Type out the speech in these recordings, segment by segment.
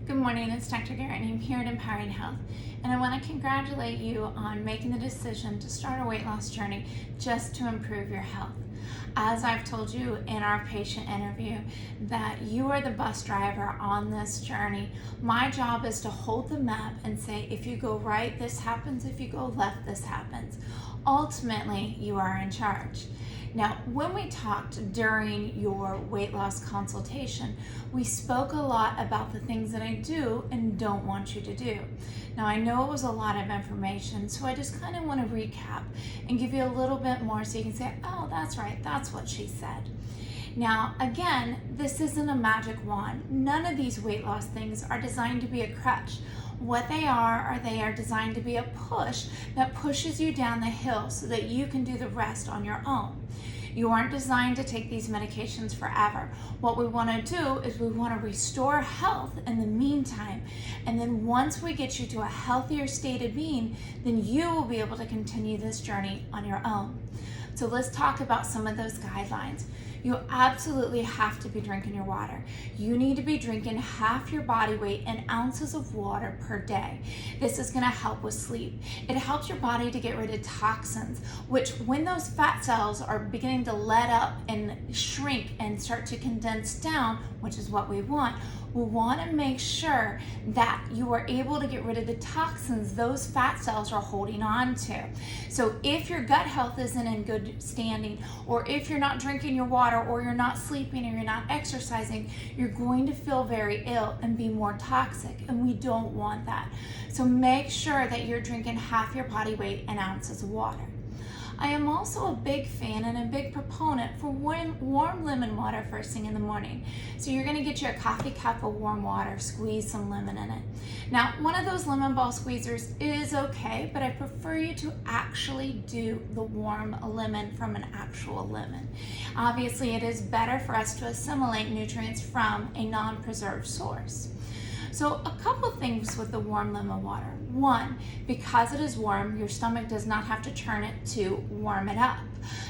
Good morning, it's Dr. Garrett and I'm here at Empowering Health. And I want to congratulate you on making the decision to start a weight loss journey just to improve your health. As I've told you in our patient interview, that you are the bus driver on this journey. My job is to hold the map and say, if you go right, this happens. If you go left, this happens. Ultimately, you are in charge. Now, when we talked during your weight loss consultation, we spoke a lot about the things that I do and don't want you to do. Now, I know it was a lot of information, so I just kind of want to recap and give you a little bit more so you can say, oh, that's right, that's what she said. Now, again, this isn't a magic wand. None of these weight loss things are designed to be a crutch. What they are designed to be a push that pushes you down the hill so that you can do the rest on your own. You aren't designed to take these medications forever. What we want to do is we want to restore health in the meantime. And then once we get you to a healthier state of being, then you will be able to continue this journey on your own. So let's talk about some of those guidelines. You absolutely have to be drinking your water. You need to be drinking half your body weight in ounces of water per day. This is going to help with sleep. It helps your body to get rid of toxins, which when those fat cells are beginning to let up and shrink and start to condense down, which is what we want to make sure that you are able to get rid of the toxins those fat cells are holding on to. So if your gut health isn't in good standing, or if you're not drinking your water, or you're not sleeping, or you're not exercising, you're going to feel very ill and be more toxic, and we don't want that. So make sure that you're drinking half your body weight in ounces of water. I am also a big fan and a big proponent for warm lemon water first thing in the morning. So you're gonna get you a coffee cup of warm water, squeeze some lemon in it. Now, one of those lemon ball squeezers is okay, but I prefer you to actually do the warm lemon from an actual lemon. Obviously, it is better for us to assimilate nutrients from a non-preserved source. So a couple things with the warm lemon water. One, because it is warm, your stomach does not have to churn it to warm it up.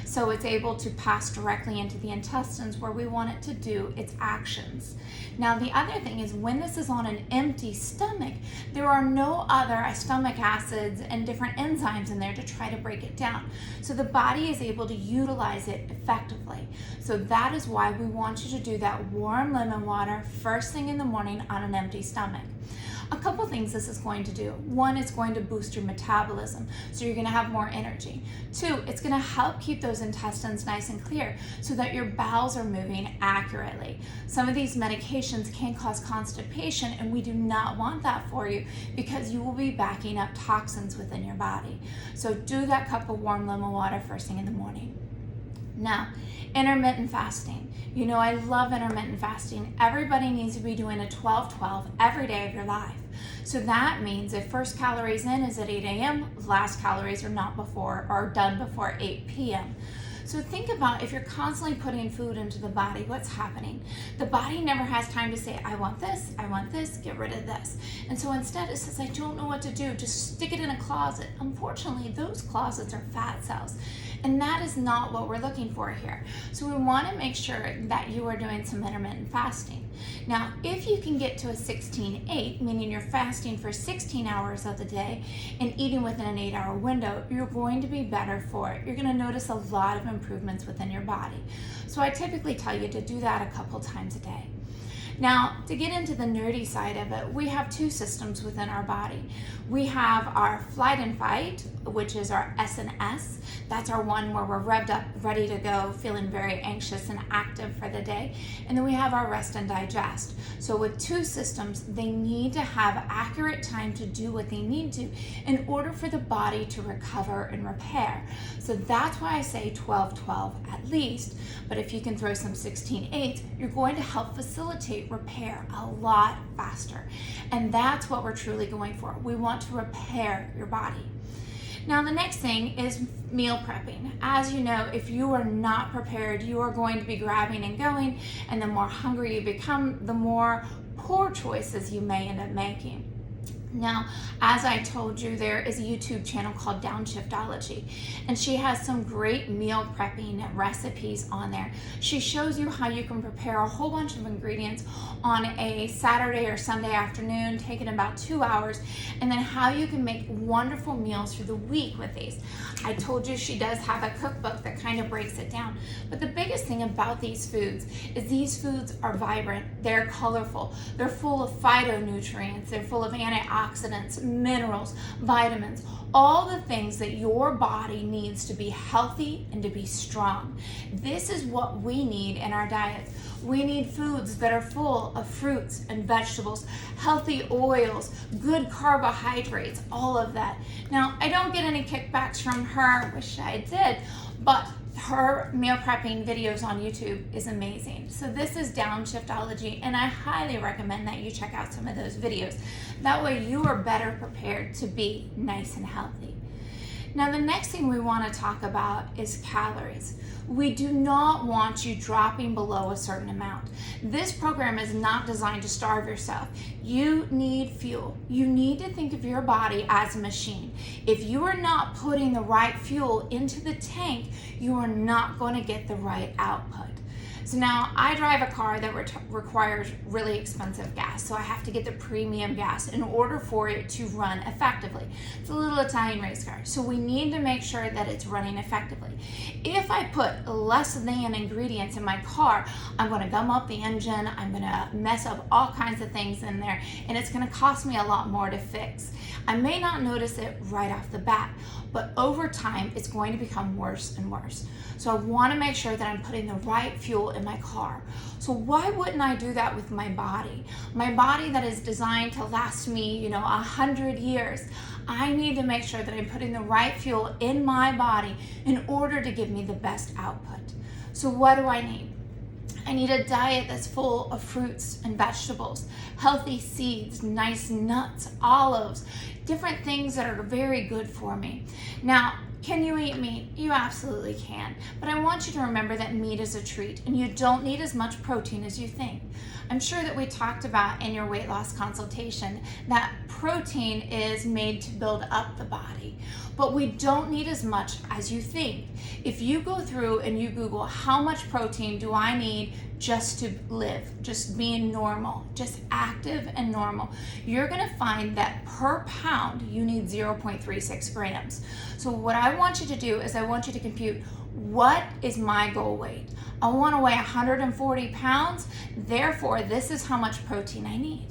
So it's able to pass directly into the intestines where we want it to do its actions. Now, the other thing is when this is on an empty stomach, there are no other stomach acids and different enzymes in there to try to break it down. So the body is able to utilize it effectively. So that is why we want you to do that warm lemon water first thing in the morning on an empty stomach. A couple things this is going to do. One, it's going to boost your metabolism, so you're going to have more energy. Two, it's going to help keep those intestines nice and clear so that your bowels are moving accurately. Some of these medications can cause constipation, and we do not want that for you because you will be backing up toxins within your body. So do that cup of warm lemon water first thing in the morning. Now, intermittent fasting. You know, I love intermittent fasting. Everybody needs to be doing a 12-12 every day of your life. So that means if first calories in is at 8 a.m., last calories are not before or done before 8 p.m. So think about if you're constantly putting food into the body, what's happening? The body never has time to say, I want this, get rid of this. And so instead it says, I don't know what to do, just stick it in a closet. Unfortunately, those closets are fat cells. And that is not what we're looking for here. So we want to make sure that you are doing some intermittent fasting. Now, if you can get to a 16-8, meaning you're fasting for 16 hours of the day and eating within an 8-hour window, you're going to be better for it. You're going to notice a lot of improvements within your body. So I typically tell you to do that a couple times a day. Now, to get into the nerdy side of it, we have two systems within our body. We have our flight and fight, which is our S&S. That's our one where we're revved up, ready to go, feeling very anxious and active for the day. And then we have our rest and digest. So with two systems, they need to have accurate time to do what they need to in order for the body to recover and repair. So that's why I say 12-12 at least, but if you can throw some 16-8, you're going to help facilitate repair a lot faster. And that's what we're truly going for. We want to repair your body. Now, the next thing is meal prepping. As you know, if you are not prepared, you are going to be grabbing and going, and the more hungry you become, the more poor choices you may end up making. Now, as I told you, there is a YouTube channel called Downshiftology, and she has some great meal prepping recipes on there. She shows you how you can prepare a whole bunch of ingredients on a Saturday or Sunday afternoon, taking about 2 hours, and then how you can make wonderful meals for the week with these. I told you she does have a cookbook that kind of breaks it down. But the biggest thing about these foods is these foods are vibrant, they're colorful, they're full of phytonutrients, they're full of antioxidants, minerals, vitamins, all the things that your body needs to be healthy and to be strong. This is what we need in our diets. We need foods that are full of fruits and vegetables, healthy oils, good carbohydrates, all of that. Now, I don't get any kickbacks from her, wish I did, but her meal prepping videos on YouTube is amazing. So this is Downshiftology, and I highly recommend that you check out some of those videos. That way you are better prepared to be nice and healthy. Now, the next thing we want to talk about is calories. We do not want you dropping below a certain amount. This program is not designed to starve yourself. You need fuel. You need to think of your body as a machine. If you are not putting the right fuel into the tank, you are not going to get the right output. So now I drive a car that requires really expensive gas, so I have to get the premium gas in order for it to run effectively. It's a little Italian race car, so we need to make sure that it's running effectively. If I put less than ingredients in my car, I'm going to gum up the engine, I'm going to mess up all kinds of things in there, and it's going to cost me a lot more to fix. I may not notice it right off the bat, but over time it's going to become worse and worse. So I want to make sure that I'm putting the right fuel in my car. So why wouldn't I do that with my body? My body that is designed to last me, 100 years. I need to make sure that I'm putting the right fuel in my body in order to give me the best output. So what do I need? I need a diet that's full of fruits and vegetables, healthy seeds, nice nuts, olives, different things that are very good for me. Now, can you eat meat? You absolutely can. But I want you to remember that meat is a treat and you don't need as much protein as you think. I'm sure that we talked about in your weight loss consultation that protein is made to build up the body, but we don't need as much as you think. If you go through and you Google how much protein do I need just to live, just being normal, just active and normal, you're gonna find that per pound you need 0.36 grams. So what I want you to do is I want you to compute, what is my goal weight? I want to weigh 140 pounds, therefore this is how much protein I need.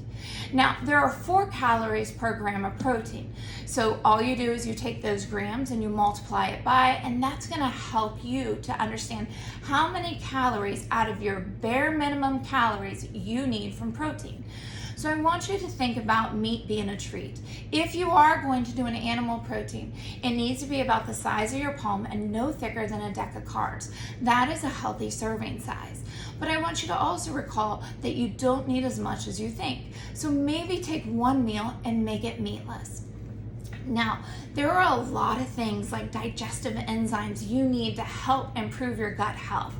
Now, there are 4 calories per gram of protein. So all you do is you take those grams and you multiply it by, and that's going to help you to understand how many calories out of your bare minimum calories you need from protein. So I want you to think about meat being a treat. If you are going to do an animal protein, it needs to be about the size of your palm and no thicker than a deck of cards. That is a healthy serving size. But I want you to also recall that you don't need as much as you think. So maybe take one meal and make it meatless. Now, there are a lot of things like digestive enzymes you need to help improve your gut health.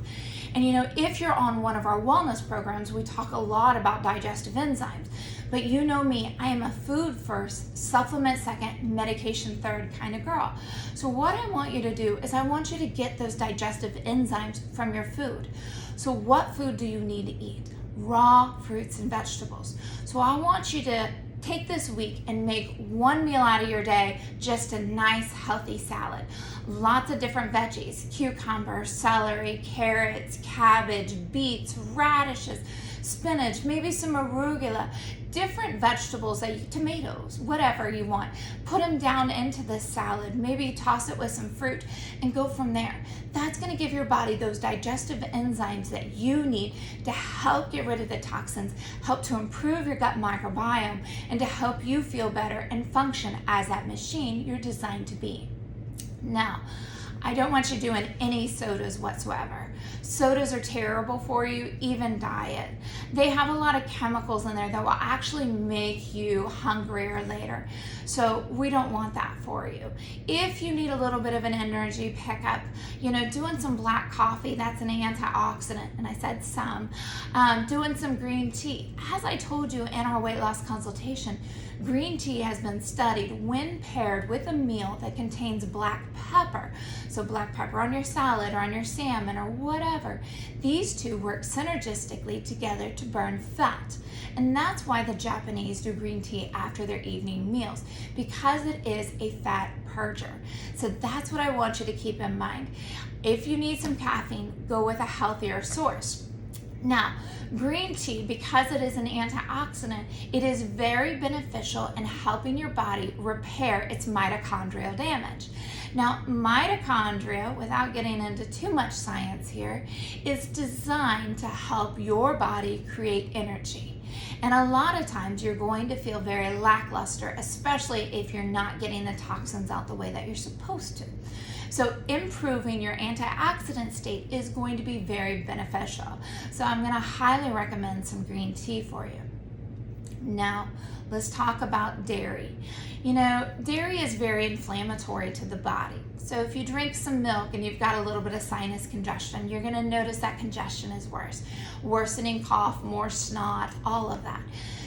And if you're on one of our wellness programs, we talk a lot about digestive enzymes. But you know me, I am a food first, supplement second, medication third kind of girl. So what I want you to do is I want you to get those digestive enzymes from your food. So what food do you need to eat? Raw fruits and vegetables. So I want you to take this week and make one meal out of your day just a nice healthy salad. Lots of different veggies, cucumber, celery, carrots, cabbage, beets, radishes, spinach, maybe some arugula, different vegetables, tomatoes, whatever you want. Put them down into this salad, maybe toss it with some fruit and go from there. That's going to give your body those digestive enzymes that you need to help get rid of the toxins, help to improve your gut microbiome, and to help you feel better and function as that machine you're designed to be. Now, I don't want you doing any sodas whatsoever. Sodas are terrible for you, even diet. They have a lot of chemicals in there that will actually make you hungrier later. So we don't want that for you. If you need a little bit of an energy pickup, doing some black coffee, that's an antioxidant, and I said some. Doing some green tea. As I told you in our weight loss consultation, green tea has been studied when paired with a meal that contains black pepper. So black pepper on your salad or on your salmon or whatever. These two work synergistically together to burn fat. And that's why the Japanese do green tea after their evening meals, because it is a fat purger. So that's what I want you to keep in mind. If you need some caffeine, go with a healthier source. Now, green tea, because it is an antioxidant, it is very beneficial in helping your body repair its mitochondrial damage. Now, mitochondria, without getting into too much science here, is designed to help your body create energy. And a lot of times you're going to feel very lackluster, especially if you're not getting the toxins out the way that you're supposed to. So improving your antioxidant state is going to be very beneficial. So I'm going to highly recommend some green tea for you. Now, let's talk about dairy. Dairy is very inflammatory to the body. So if you drink some milk and you've got a little bit of sinus congestion, you're going to notice that congestion is worse. Worsening cough, more snot, all of that.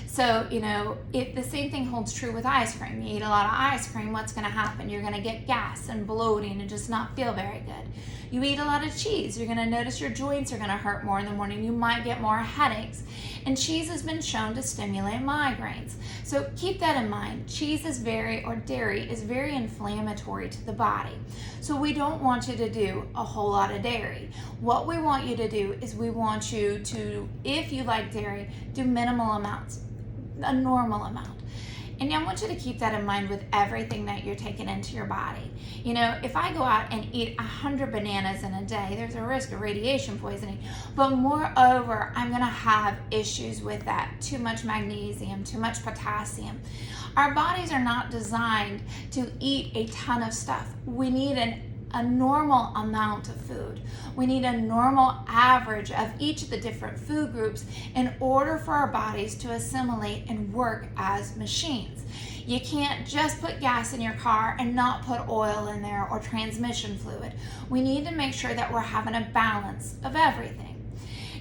So, the same thing holds true with ice cream. You eat a lot of ice cream, what's going to happen? You're going to get gas and bloating and just not feel very good. You eat a lot of cheese, you're going to notice your joints are going to hurt more in the morning. You might get more headaches. And cheese has been shown to stimulate migraines. So keep that in mind. Cheese is dairy is very inflammatory to the body. So we don't want you to do a whole lot of dairy. What we want you to do is we want you to, if you like dairy, do minimal amounts, a normal amount. And I want you to keep that in mind with everything that you're taking into your body. If I go out and eat 100 bananas in a day, there's a risk of radiation poisoning. But moreover, I'm going to have issues with that. Too much magnesium, too much potassium. Our bodies are not designed to eat a ton of stuff. We need a normal amount of food. We need a normal average of each of the different food groups in order for our bodies to assimilate and work as machines. You can't just put gas in your car and not put oil in there or transmission fluid. We need to make sure that we're having a balance of everything.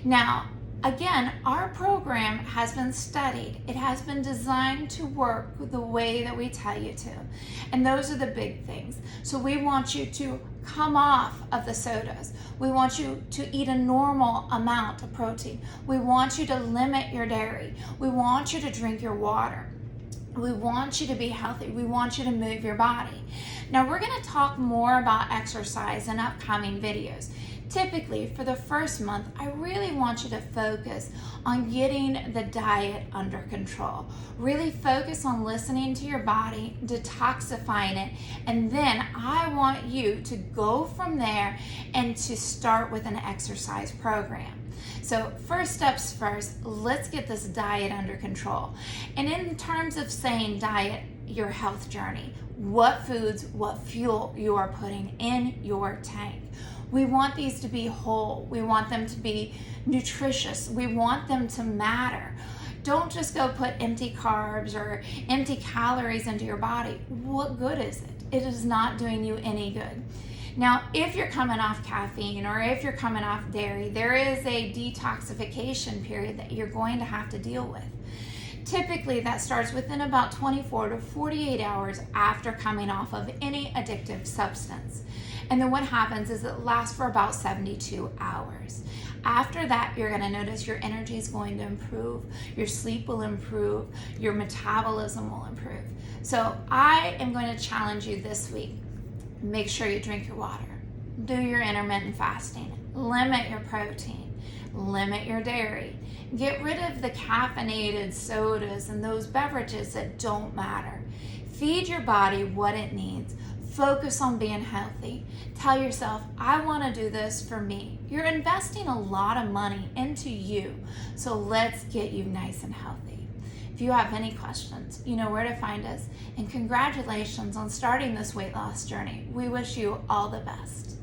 Now, again, our program has been studied. It has been designed to work the way that we tell you to. And those are the big things. So we want you to come off of the sodas. We want you to eat a normal amount of protein. We want you to limit your dairy. We want you to drink your water. We want you to be healthy. We want you to move your body. Now, we're going to talk more about exercise in upcoming videos. Typically, for the first month, I really want you to focus on getting the diet under control. Really focus on listening to your body, detoxifying it, and then I want you to go from there and to start with an exercise program. So first steps first, let's get this diet under control. And in terms of saying diet, your health journey, what foods, what fuel you are putting in your tank. We want these to be whole. We want them to be nutritious. We want them to matter. Don't just go put empty carbs or empty calories into your body. What good is it? It is not doing you any good. Now, if you're coming off caffeine or if you're coming off dairy, there is a detoxification period that you're going to have to deal with. Typically, that starts within about 24 to 48 hours after coming off of any addictive substance. And then what happens is it lasts for about 72 hours. After that, you're going to notice your energy is going to improve, your sleep will improve, your metabolism will improve. So I am going to challenge you this week. Make sure you drink your water, do your intermittent fasting, limit your protein, limit your dairy, get rid of the caffeinated sodas and those beverages that don't matter. Feed your body what it needs. Focus on being healthy. Tell yourself, I want to do this for me. You're investing a lot of money into you, so let's get you nice and healthy. If If you have any questions, you know where to find us. And congratulations on starting this weight loss journey. We wish you all the best.